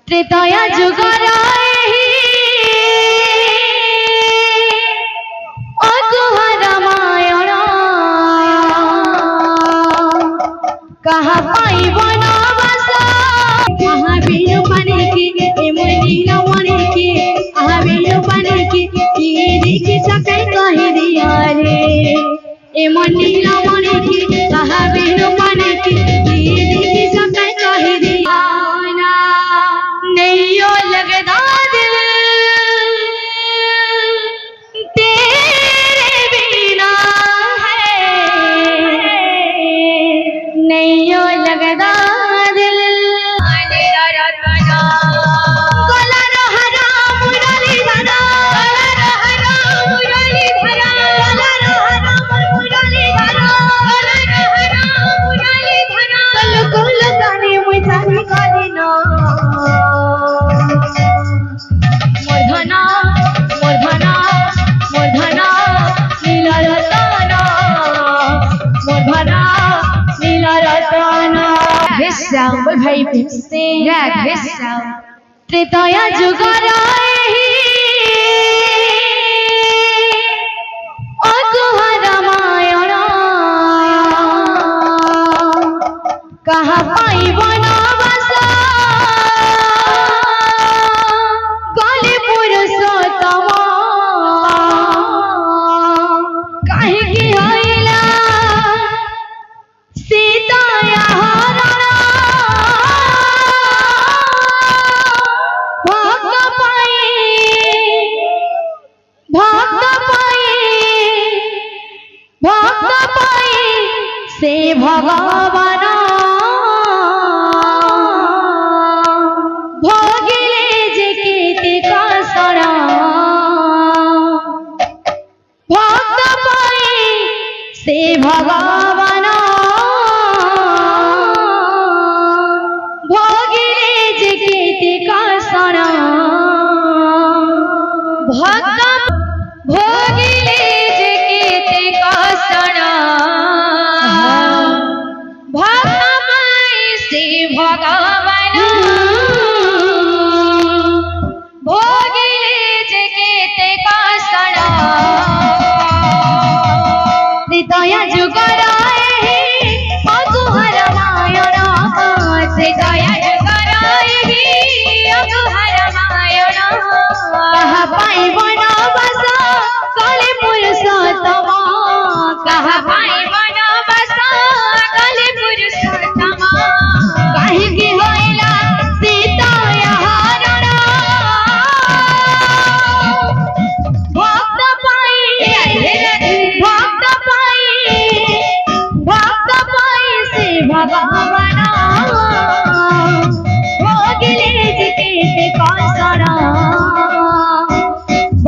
त्रेतया जुगर रामायण कहा पाई बनवास कहा बिनु पानी के नील मणि के कहा बिनु पानी के देखी सके कही दिया रे एमन नील मणि के कहा बिनु पानी के देखी सके कही दिया नहीं ओ लगदा दिल तेरे बिना है नहीं ओ लगदा दिल भाई त्रेतया जुगर रामायण कहा पाई बनवास गले पुरुषोत्तम कहीं होइला सीता से भगवान भोगिले जे केते कसर भक्त पाई से भगवान भोगिले जे केते कसर भक्त भोगिले जे केते कसर भगवान भोगिले जे केते कसर त्रेतया जुगर रामायण त्रेतया जुगर रामायण कहा पाई बनवास गले पुरुषोत्तम कहा पाई बनवास गले पुरुषोत्तम कहीं होइला सीता हरण भक्त पाई से भगवान भोगिले जे केते कसर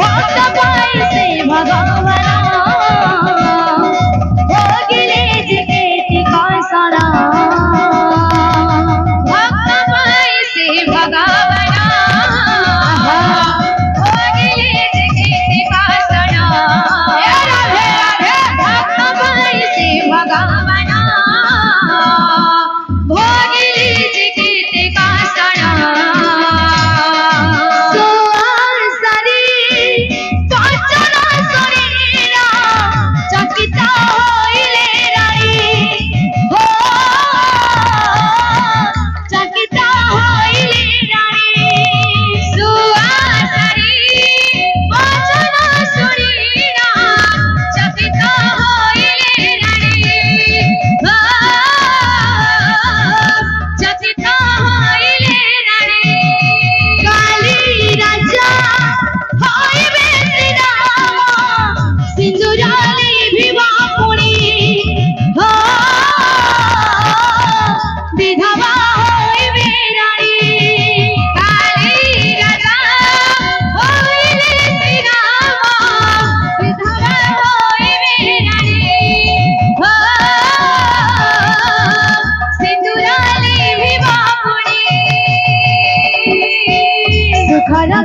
भक्त पाई से भगवान भोगिले जे केते कसर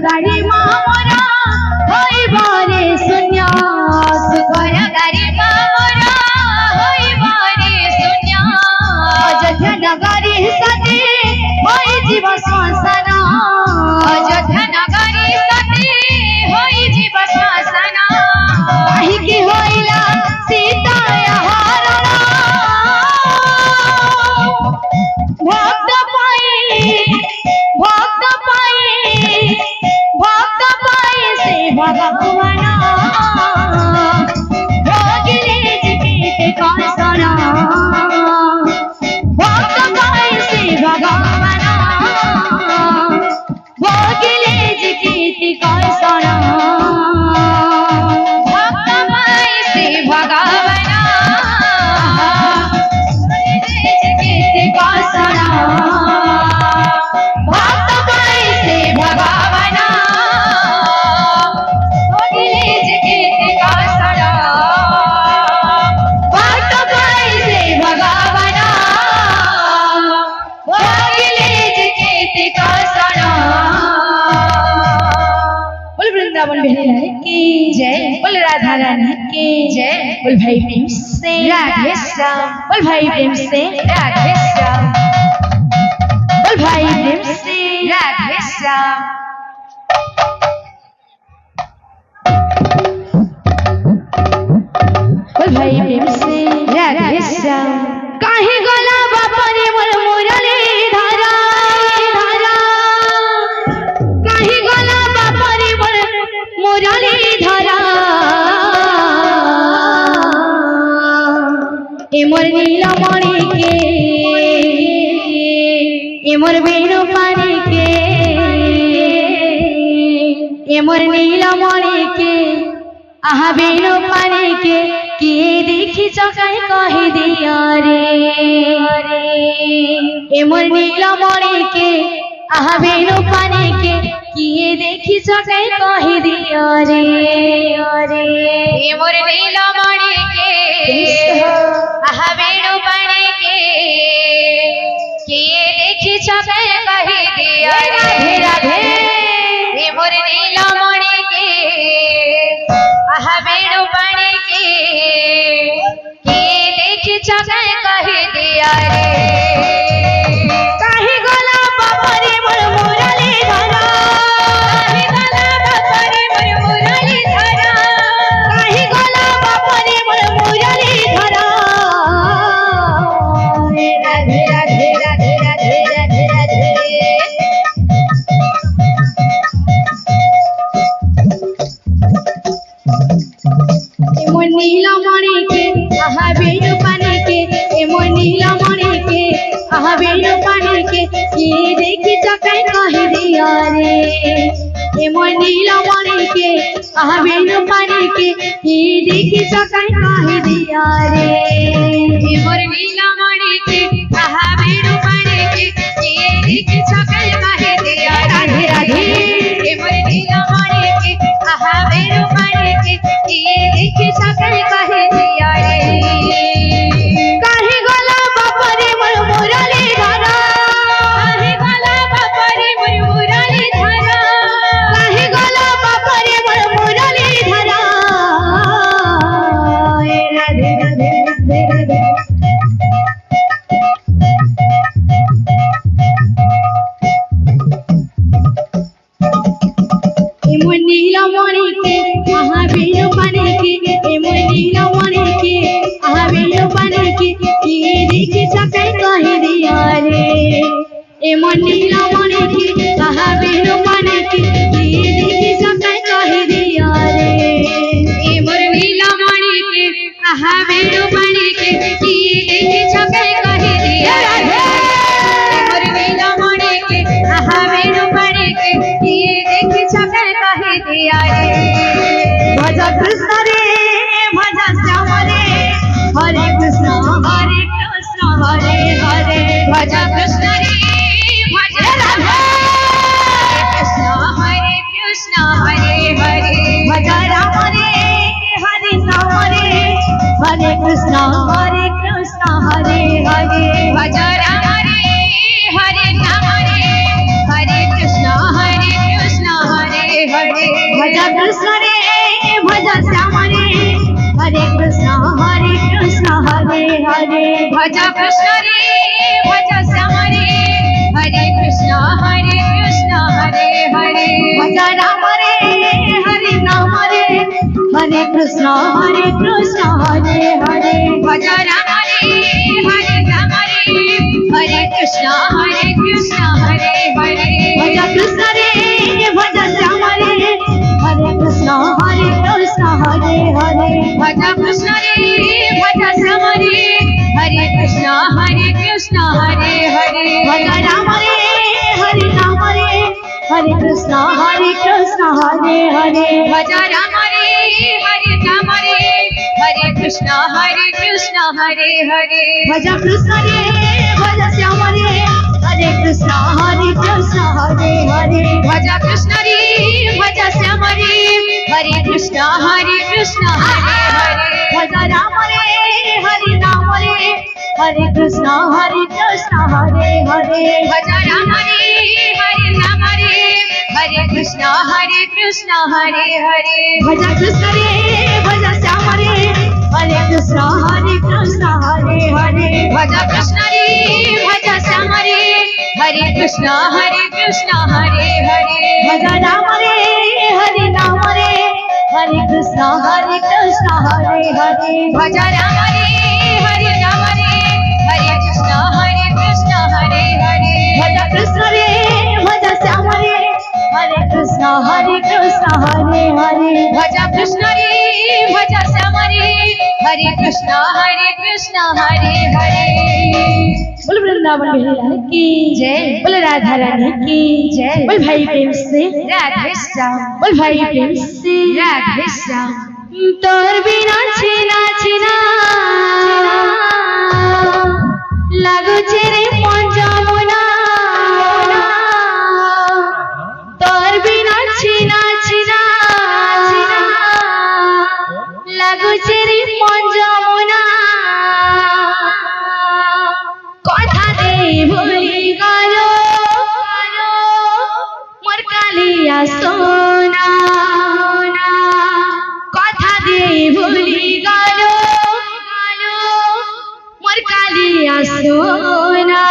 गाड़ी मामरा होई बारे सुन्या सुखर गाड़ी मामरा होई बारे सुन्या अयोध्या नगरी सती ভক্ত পায়ে সে ভগবান ভগিলে জিতে কসনা ভক্ত পায়ে সে ভগবান ভগিলে জিতে কসনা ভক্ত পায়ে সে ভগবান জিতে কসনা ভক্ত পায়ে সে ভগবান ভগিলে জিতে কসনা ভক্ত পায়ে সে ভগবান ভগিলে জিতে कौसना। बोल वृंदावन बिहारी की जय, बोल राधा रानी की जय, बोल भाई प्रेम से राधे श्याम, बोल भाई प्रेम से राधे श्याम, बोल भाई प्रेम से राधे श्याम। बोल भाई प्रेम से राधे श्याम। काहे गला बापरे मोर मुरली धारा धारा, काहे गला बापरे मोर मुरली धारा, ए मोर नीलमणि के, ए मोर वेणु पानी के, ए मोर नीलमणि के, आहा वेणु पानी के, किए देखी चकाई कही दिया रे, ए मोर नीलमणि के, आहा वेणु पानी के, किए देखी चकाई कही दिया रे, ए मोर नीलमणि के, आहा वेणु पानी के, किए देखी चकाई कही दिया रे, राधे राधे, ए मोर नीलमणि के, आहा वेणु पानी के, देखी चकाई कही दिया रे। काहे गला बापरे मोर मुरली धारा, काहे गला बापरे मोर मुरली धारा, काहे गला बापरे मोर मुरली धारा, राधे राधे राधे राधे राधे राधे। मोर नीलमणि के, आहा वेणु पानी के, ए मोर नीलमणि के, आहा वेणु पानी के, किए देखी चकाई कही दिया रे, ए मोर नीलमणि के, आहा वेणु पानी के, किए देखी चकाई कही दिया रे, ए मोर नीलमणि के, आहा वेणु पानी के, किए देखी चकाई कही दिया रे, राधे राधे, ए मोर नीलमणि के, आहा वेणु पानी के, किए देखी चकाई कही दिया रे। काहे गला बापरे मोर मुरली धारा, काहे गला बापरे मोर मुरली धारा, काहे गला बापरे मोर मुरली धारा, राधे राधे राधे राधे। ए मोर नीलमणि के, आहा वेणु पानी के, ए मोर नीलमणि के, आहा वेणु पानी के, किए देखी चकाई कही दिया रे, ए मोर नीलमणि के, आहा वेणु पानी के, किए देखी चकाई कही दिया रे, ए मोर नीलमणि के, आहा वेणु पानी के, किए देखी चकाई कही दिया रे, ए मोर नीलमणि के, आहा वेणु पानी के, किए देखी चकाई कही दिया रे। भज कृष्ण रे भज श्याम रे, हरे कृष्ण हरे कृष्ण हरे हरे, भज कृष्ण रे भज राधे, कृष्ण हरे हरे, भज राम रे हरे राम रे, हरे कृष्ण हरे हरे, भज राम रे हरे राम रे, हरे कृष्ण हरे हरे, भज कृष्ण रे भज श्याम रे, हरे कृष्ण हरे हरे, भज कृष्ण रे भज श्याम रे, हरे कृष्ण हरे हरे, भज राम रे हरे राम रे, हरे कृष्ण हरे हरे, भज राम रे हरे राम रे, हरे Krishna Hare Hare Bhaja Krishna re bhaja Shama re Hare Krishna Hare Hare Bhaja Krishna re bhaja Shama re Hare Krishna Hare Bhaja Rama re Hare Rama re Hare Krishna Hare Bhaja Rama re Hare Rama re Hare Krishna Hare Bhaja Krishna re bhaja Shama re Hare Krishna Hare Bhaja Krishna re bhaja Shama re Hare Krishna Bhaja Rama re Hare Rama re Hare Krishna Bhaja Rama re Hare Rama re Hare Krishna Bhaja Krishna re bhaja Shama re Hare Krishna Bhaja Krishna re bhaja Shama re Hare Krishna Bhaja Rama re Hare Rama re Hare Krishna Bhaja Rama re Hare Rama re Hare Krishna Bhaja Krishna re bhaja Shama re Hare Krishna Bhaja Krishna re bhaja Shama re Hare Krishna बोल वृंदावन बिहारी लाल की जय बोल राधा रानी की जय बोल भाई प्रेम से राधे श्याम बोल भाई प्रेम से राधे श्याम तोर बिना छिना छिना लागो रे पंजमुना तोर बिना छिना छिना लागो रे पंजमुना কথা দে ভুলি গেল মোর কালিয়া সোনা কথা দে ভুলি গেল মোর কালিয়া সোনা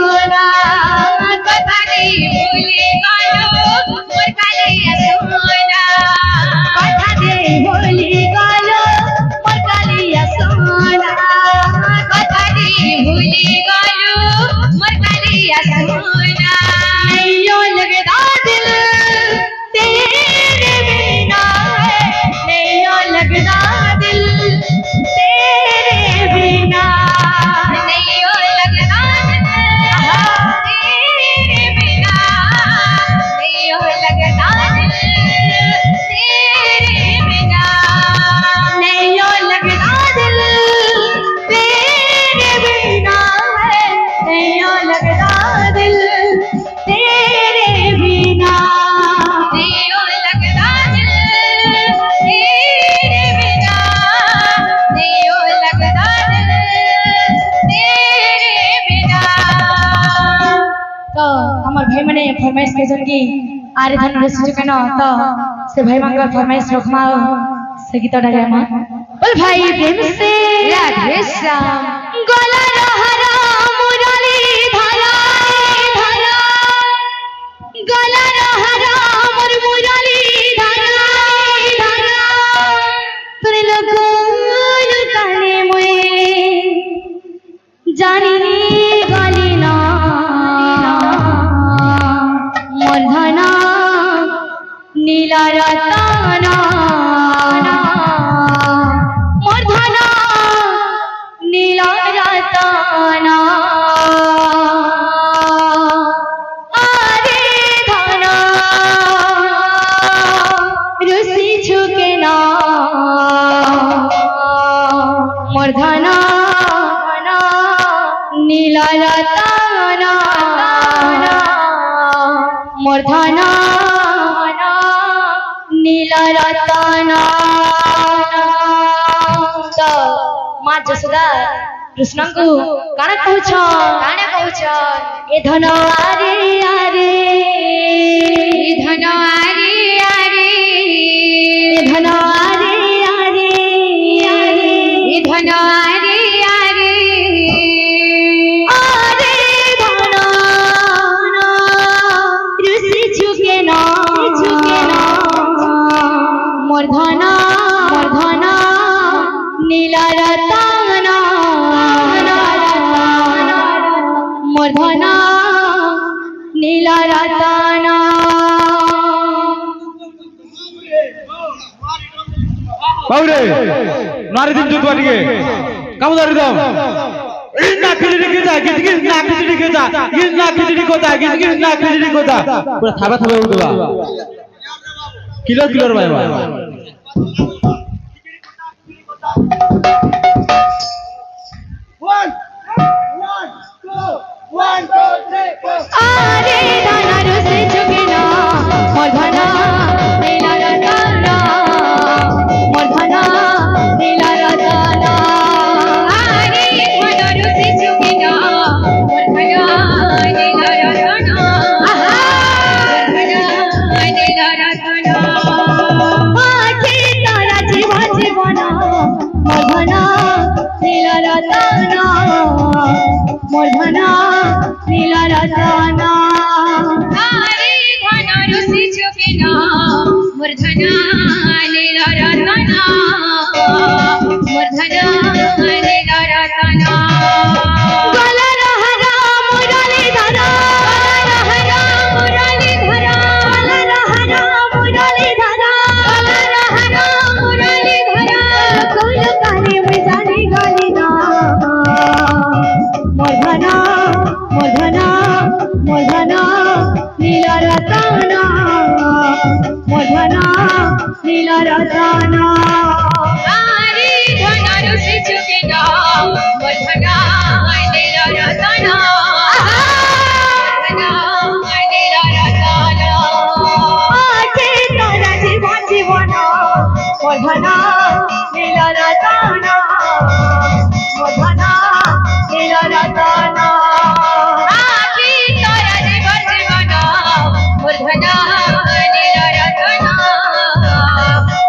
সোনা কথা নেই ভুলে গেল মোর কালিয়া সোনা কথা নেই ভুলে গেল মোর কালিয়া সোনা কথা নেই ভুলে গেল মোর কালিয়া সোনা नैयो लगदा दिल तेरे बिना नैयो लगदा दिल तेरे बिना नैयो लगदा दिल तेरे बिना नैयो लगदा दिल तेरे बिना नैयो लगदा दिल तेरे बिना नैयो लगदा दिल तेरे बिना नैयो लगदा दिल तेरे बिना नैयो लगदा दिल तेरे बिना तो আমার ভাই মানে ফরমাইশ কেজন কি আরে ধন রসিজ কেন তো সে ভাই মাঙ্গর ফরমাইশ রখমাও সে গীতটা গামা বল ভাই প্রেম সে রাধে শ্যাম গলা রহরা মুরালি ধারা ধারা গলা রহরা মোর মুরালি ধারা ধারা তোর লগন কানে ময়ে জানি গলি না মোর ধনা নীলা রতনা মোর ধনা নীলা রতনা আরে ধনা রুসি ঝুঁকে না মোর ধনা নীলা রতনা মোর ধনা নীলা রতনা তো মা যশোদা কৃষ্ণଙ୍କୁ কাଣା କହୁଛ ଏ ଧନ ଆରେ ଆରେ ଏ ଧନ ଆରେ ଆରେ ଏ ଧନ ଆରେ ଆରେ ଏ ଧନ ଆରେ ଆରେ আরে ধন রুসি ঝুঁকে না মোর ধন নীলা রতনা মোর ধন নীলা রতনা বাউরে নারী দিন জুত বাটিকে কাম ধরে দাও ইন না খিচুড়ি খেতা গিজ না খিচুড়ি খেতা গিজ না খিচুড়ি কোতা গিজ না খিচুড়ি কোতা পুরো থাবা থাবা উঠবা কিলোর ভাই ভাই আরে ধনা রুসি ঝুঁকে না মোর ধনা নীলা রতনা মোর ধনা নীলা রতনা আরে ধনা রুসি ঝুঁকে না মোর ধনা নীলা রতনা মোর ধনা নীলা রতনা আখি তারা জীবন মোর ধনা নীলা রতনা মোর ধনা নীলা রতনা আরে ধনা রুসি ঝুঁকে না মোর ধনা নীলা রতনা মোর ধনা নীলা রতনা গলা রহরা মুরালি ধারা গলা রহরা মুরালি ধারা গলা রহরা মুরালি ধারা গলা রহরা মুরালি ধারা কোন কানে মই জানি গলি না মোর ধনা নীলা রতনা মোর ধনা নীলা রতনা আরে ধনা রুসি ঝুঁকে না মোর ধনা নীলা রতনা ধনা নীলা রতনা আখি তারা জীবন মোর ধনা নীলা রতনা মোর ধনা নীলা রতনা আখি তারা জীবন মোর ধনা নীলা রতনা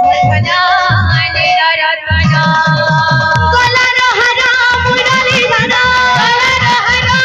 মোর ধনা নীলা রতনা গলা রহরা মুরালি ধারা গলা রহরা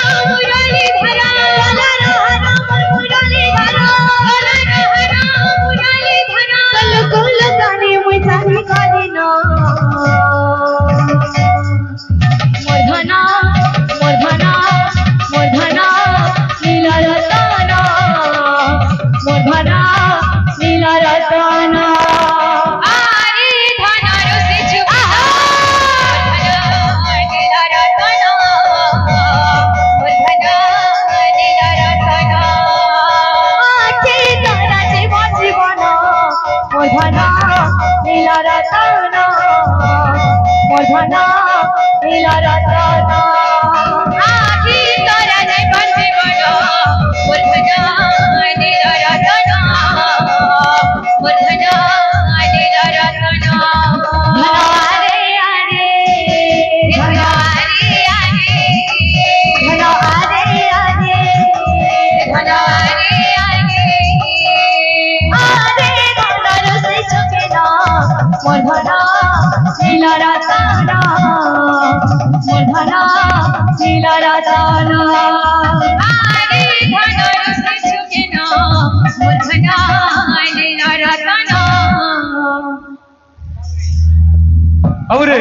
বাবুরে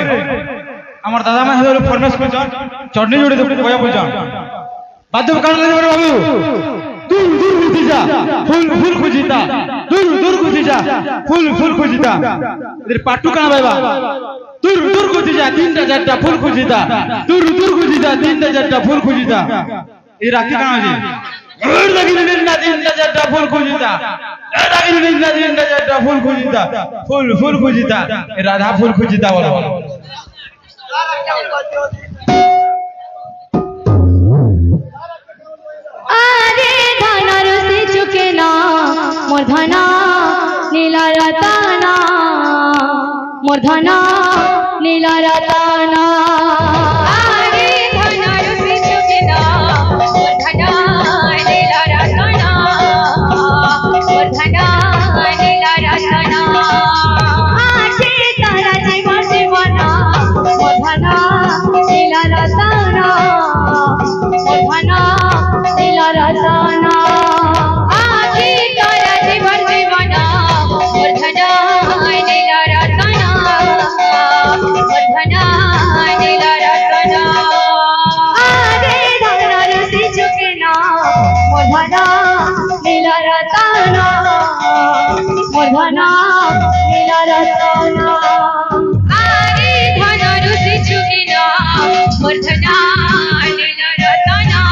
আমার দাদা মা হলো ফরমাস করছন চটনি জুড়ে দেব কয়া বলছন বাদ্য কারণ লাগে বাবু দূর দূর খুঁজি যা ফুল ফুল খুঁজি তা দূর দূর খুঁজি যা ফুল ফুল খুঁজি তা এদের পাট্টু কানা ভাইবা দূর দূর খুঁজি যা তিনটা চারটা ফুল খুঁজি তা দূর দূর খুঁজি যা তিনটা চারটা ফুল খুঁজি তা এই রাখি কানা আছে দূর লাগিলে না তিনটা চারটা ফুল খুঁজি তা লাগিলে না তিনটা চারটা ফুল খুঁজি তা ফুল ফুল খুঁজি তা রাধা ফুল খুঁজি তা বলো আরে ধনার সে চুকে না মোর ধনা নীলা রতনা মোর ধনা নীলা রতনা আরে ধনার সে চুকে না মোর ধনা নীলা রতনা মোর ধনা নীলা রতনা আছে তারা জীবন জীবনা মোর ধনা নীলা রতনা মোর ধনা নীলা রতনা আছি তারা জীবন জীবনা মোর ধনা নীলা রতনা মোর ধনা নীলা রতনা আরে ধনার সে ঝুঁকে না মোর ধনা নীলা রতনা মোর ধনা নীলা রতনা আরে ধনার সে ঝুঁকে না মোর ধনা নীলা রতনা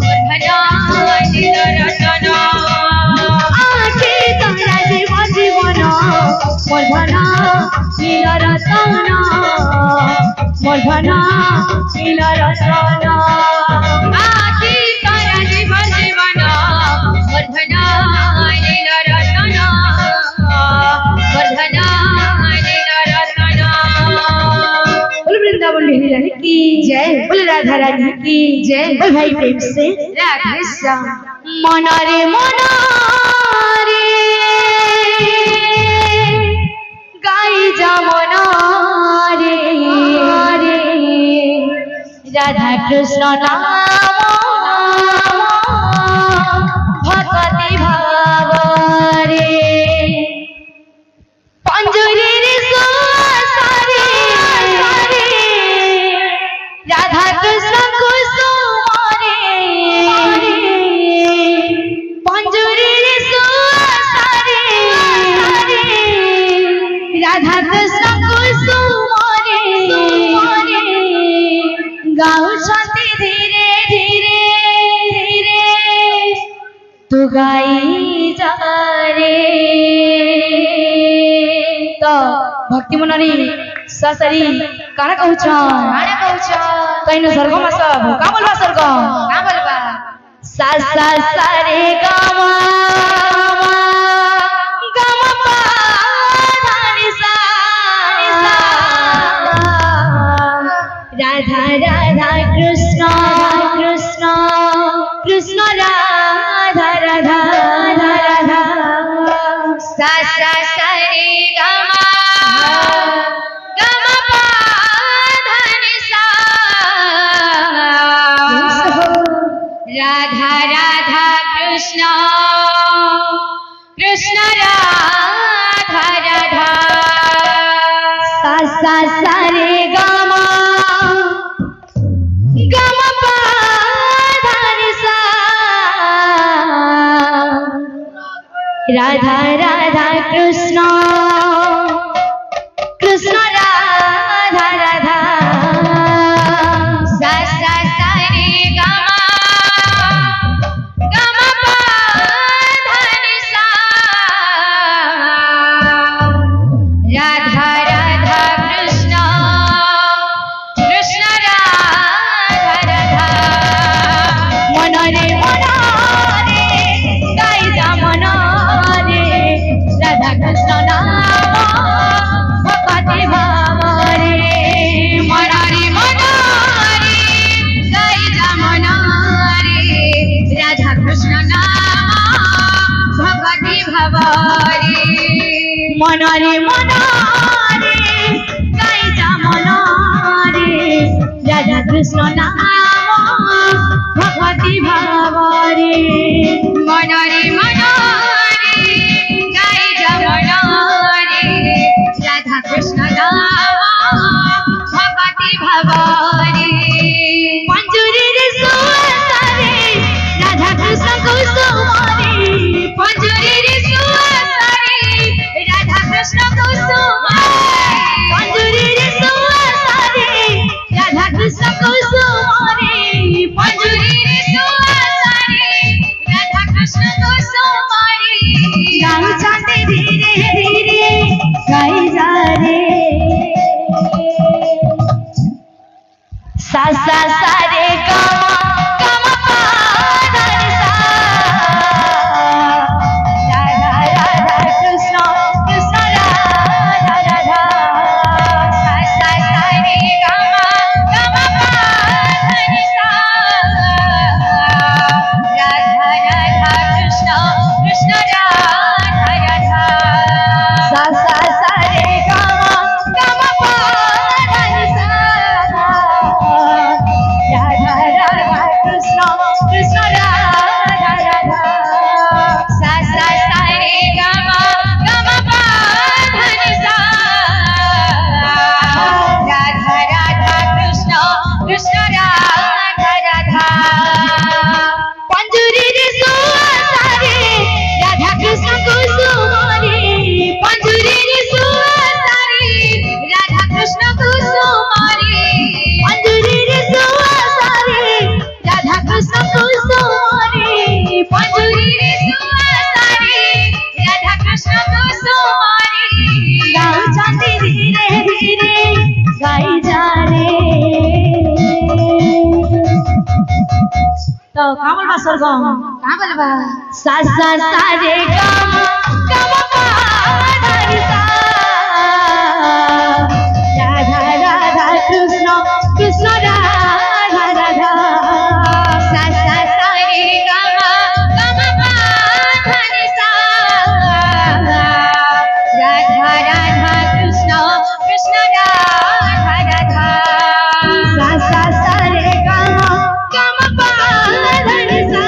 মোর ধনা নীলা রতনা আছে তারা জীবন জীবন মোর ধনা নীলা রতনা মোর ধনা নীলা রতনা আছে তারা জীবন জীবন মোর ধনা নীলা রতনা মোর ধনা নীলা রতনা बोल वृंदावन बिहारी रानी की जय बोल राधा रानी की जय बोल भाई प्रेम से राधे श्याम मना रे गाई जा मना रे राधा कृष्ण नाम भक्ति भाव रे पंजरीर सुवासारे राधा कृष्ण कुसुमारे पंजरीर सुवासारे राधा कृष्ण कुसुमारे गाउछन्ति धीरे धीरे धीरे तू गाई जा रे तो भक्ति मनरी ससरी काना कहउछ कैन सर्गम सब का बोलबा सर्गम का बोलबा सा सा सा रे गा मा गा मा पा धा नि सा राधा राधा कृष्ण कृष्ण कृष्ण राधा राधा राधा सा सा सा रे गा मा गा मा पा धा नि सा राधा राधा कृष्ण कृष्ण राधा राधा सा सा सा रे गा मा गा मा पा धा नि सा राधा राधा कृष्ण कृष्ण राधा राधा सा सा सा रे गा मा पा धा नि सा राधा राधा कृष्ण कृष्ण राधा राधा मन रे गाई जा मन रे राधा कृष्ण नाम भक्ति भाव रे मन रे गाई जा मन रे राधा कृष्ण नाम भक्ति भाव रे मन रे गाई जा मन रे राधा कृष्ण नाम भक्ति भाव रे मन रे गाई जा मन रे राधा कृष्ण नाम বরে পঞ্জুরির সুয়াসারে রাধা কৃষ্ণ কুসুমরে পঞ্জুরির সুয়াসারে রাধা কৃষ্ণ কুসুমরে পঞ্জুরির সুয়াসারে রাধা কৃষ্ণ কুসুমরে পঞ্জুরির সুয়াসারে রাধা কৃষ্ণ কুসুমরে গাও চাঁদে ধীরে ধীরে গাই যা রে সা সা সা রে গা মা পা ধা রে সা রাধা রাধা কৃষ্ণ কৃষ্ণ রাধা রাধা সা সা সা রে গা মা পা ধা রে সা রাধা রাধা কৃষ্ণ কৃষ্ণ রাধা রাধা সা সা সা রে গা মা পা ধা রে সা রাধা রাধা কৃষ্ণ কৃষ্ণ রাধা রাধা সা সা সা রে গা মা পা ধা রে সা রাধা রাধা কৃষ্ণ কৃষ্ণ রাধা রাধা পঞ্জুরির সুয়াসারে রাধা কৃষ্ণ কুসুমরে পঞ্জুরির সুয়াসারে রাধা কৃষ্ণ কুসুমরে পঞ্জুরির সুয়াসারে রাধা কৃষ্ণ কুসুমরে পঞ্জুরির সুয়াসারে রাধা কৃষ্ণ কুসুমরে গাও চাঁদে ধীরে ধীরে গাই যা রে তো কামল বাসর গম কা বলবা সা সা সা রে গা মা পা ধা রে সা রাধা রাধা কৃষ্ণ কৃষ্ণ রাধা রাধা সা সা সা রে গা মা পা ধা রে সা রাধা রাধা কৃষ্ণ কৃষ্ণ রাধা রাধা সা সা সা রে গা মা পা ধা রে সা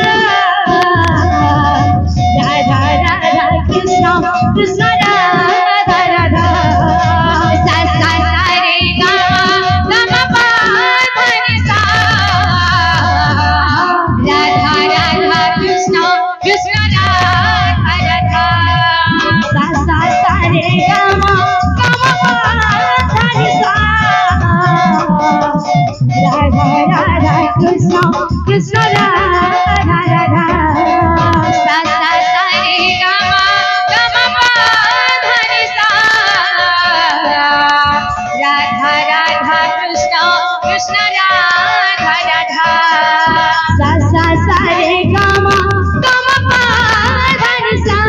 রাধা রাধা কৃষ্ণ কৃষ্ণ রাধা রাধা সা সা সা রে গা মা পা ধা রে সা রাধা রাধা কৃষ্ণ কৃষ্ণ রাধা রাধা সা সা সা রে গা মা পা ধা রে সা রাধা রাধা কৃষ্ণ কৃষ্ণ রাধা রাধা সা সা সা রে গা মা পা ধা রে সা রাধা রাধা কৃষ্ণ কৃষ্ণ রাধা রাধা সা সা সা রে গা মা পা ধা রে সা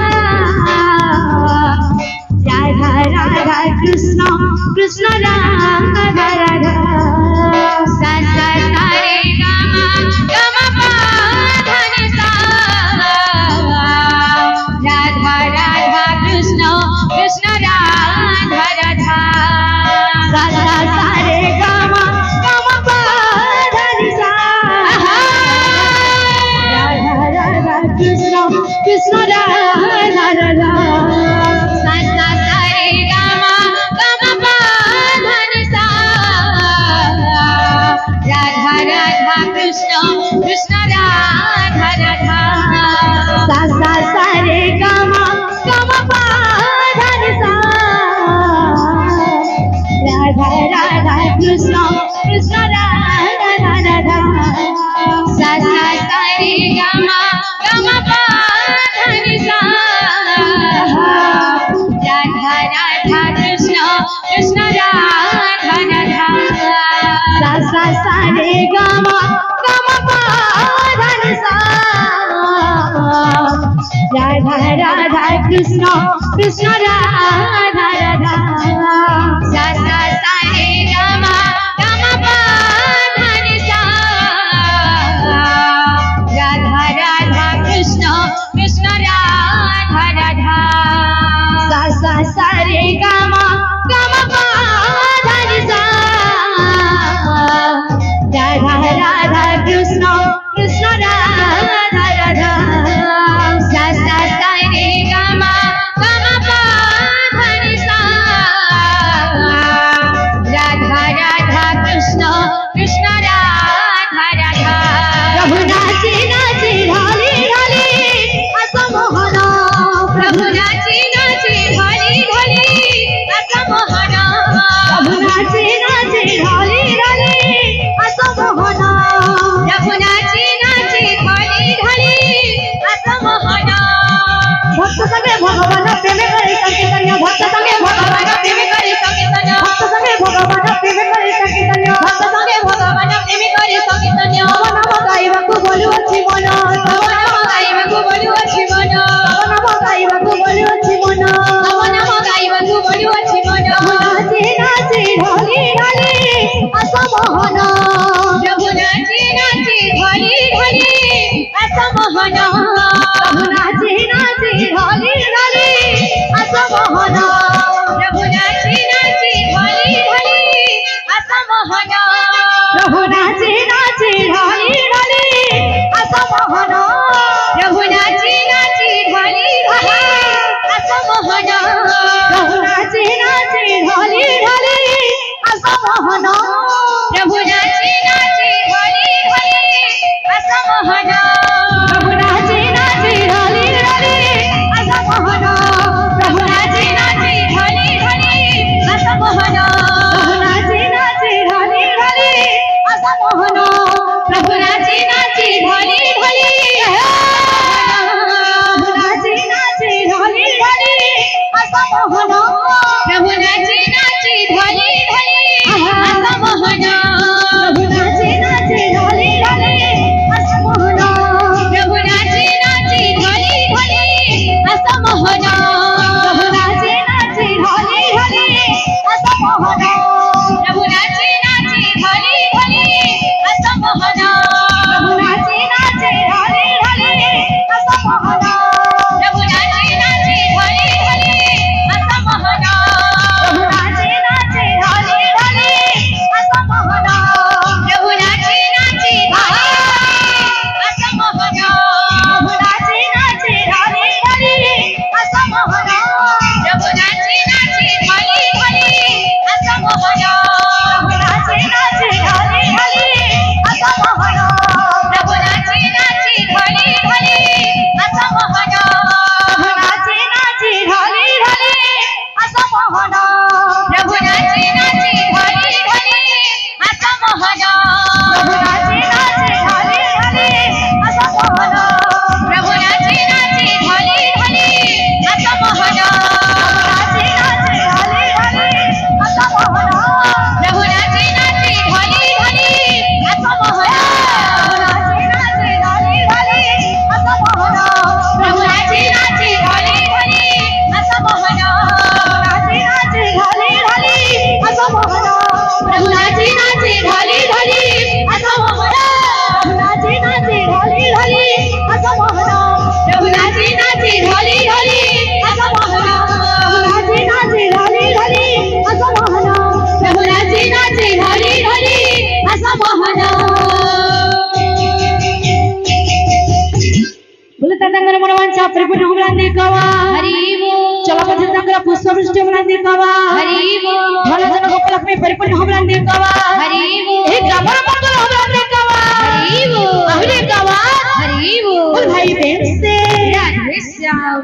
রাধা রাধা কৃষ্ণ কৃষ্ণ রাধা রাধা সা সা সা রে গা মা পা ধা রে সা রাধা রাধা কৃষ্ণ কৃষ্ণ রাধা রাধা সা সা সা রে গা মা পা ধা রে সা রাধা রাধা কৃষ্ণ কৃষ্ণ রাধা রাধা সা সা সা রে গা মা পা ধা রে সা রাধা রাধা কৃষ্ণ কৃষ্ণ রাধা রাধা সা সা সা রে গা মা পা ধা রে সা রাধা রাধা কৃষ্ণ কৃষ্ণ রাধা রাধা সা সা সা রে গা মা পা ধা রে সা রাধা রাধা কৃষ্ণ কৃষ্ণ রাধা রাধা সা সা সা রে গা মা পা ধা রে সা রাধা রাধা কৃষ্ণ কৃষ্ণ রাধা রাধা সা সা সা রে গা মা পা ধা রে সা রাধা রাধা কৃষ্ণ কৃষ্ণ রাধা রাধা সা সা সা রে গা মা পা ধা রে সা রাধা রাধা কৃষ্ণ কৃষ্ণ রাধা রাধা সা সা সা রে গা মা পা ধা রে সা असं मोहन प्रभू नाचे नाचे ढाली ढाली असं मोहन प्रभू नाचे नाचे ढाली ढाली असं मोहन प्रभू नाचे नाचे ढाली ढाली असं मोहन प्रभू नाचे नाचे ढाली ढाली असं मोहन प्रभू नाचे नाचे ढाली ढाली असं मोहन प्रभू नाचे नाचे ढाली ढाली असं मोहन प्रभू नाचे नाचे ढाली ढाली असं मोहन प्रभू नाचे नाचे ढाली ढाली असं मोहन प्रभू नाचे नाचे ढाली ढाली असं मोहन प्रभू नाचे नाचे ढाली ढाली प्रभू नाचे नाचे ढाली ढाली असं मोहन प्रभू नाचे नाचे ढाली ढाली असं मोहन प्रभू नाचे नाचे ढाली ढाली असं मोहन प्रभू नाचे नाचे ढाली ढाली असं मोहन प्रभू नाचे नाचे ढाली ढाली असं मोहन प्रभू नाचे नाचे ढाली ढाली असं मोहन प्रभू नाचे नाचे ढाली ढाली असं मोहन प्रभू नाचे नाचे ढाली ढाली असं मोहन प्रभू नाचे नाचे ढाली ढाली असं मोहन प्रभू नाचे नाचे ढाली असं मोहन प्रभू नाचे नाचे ढाली ढाली असं मोहन प्रभू नाचे नाचे ढाली ढाली असं मोहन प्रभू नाचे नाचे ढाली ढाली असं मोहन प्रभू नाचे नाचे ढाली ढाली असं मोहन प्रभू नाचे नाचे ढाली ढाली असं मोहन प्रभू नाचे नाचे ढाली ढाली असं मोहन प्रभू नाचे नाचे ढाली ढाली असं मोहन प्रभू नाचे नाचे ढाली ढाली असं मोहन प्रभू नाचे नाचे ढाली ढाली असं मोहन प्रभू नाचे नाचे ढाली ढाली असं मोहन प्रभू नाचे नाचे ढाली ढाली असं मोहन प्रभू नाचे नाचे ढाली ढाली असं मोहन प्रभू नाचे नाचे ढाली ढाली असं मोहन प्रभू नाचे नाचे ढाली ढाली असं मोहन प्रभू नाचे नाचे ढाली ढाली असं मोहन प्रभू नाचे नाचे ढाली ढाली असं मोहन प्रभू नाचे नाचे ढाली ढाली असं मोहन प्रभू नाचे नाचे ढाली ढाली असं मोहन बोल तंगरा मनवांचा परिपूर्ण होमला देखावा हरी बोल चला पथ तंगरा पुष्पवृष्टी होमला देखावा हरी बोल भला जन गोपालक्ष्मी परिपूर्ण होमला देखावा हरी बोल हे गाभर मंगल होमला देखावा हरी बोल अभिले गावा हरी बोल भाई बहन से राधे श्याम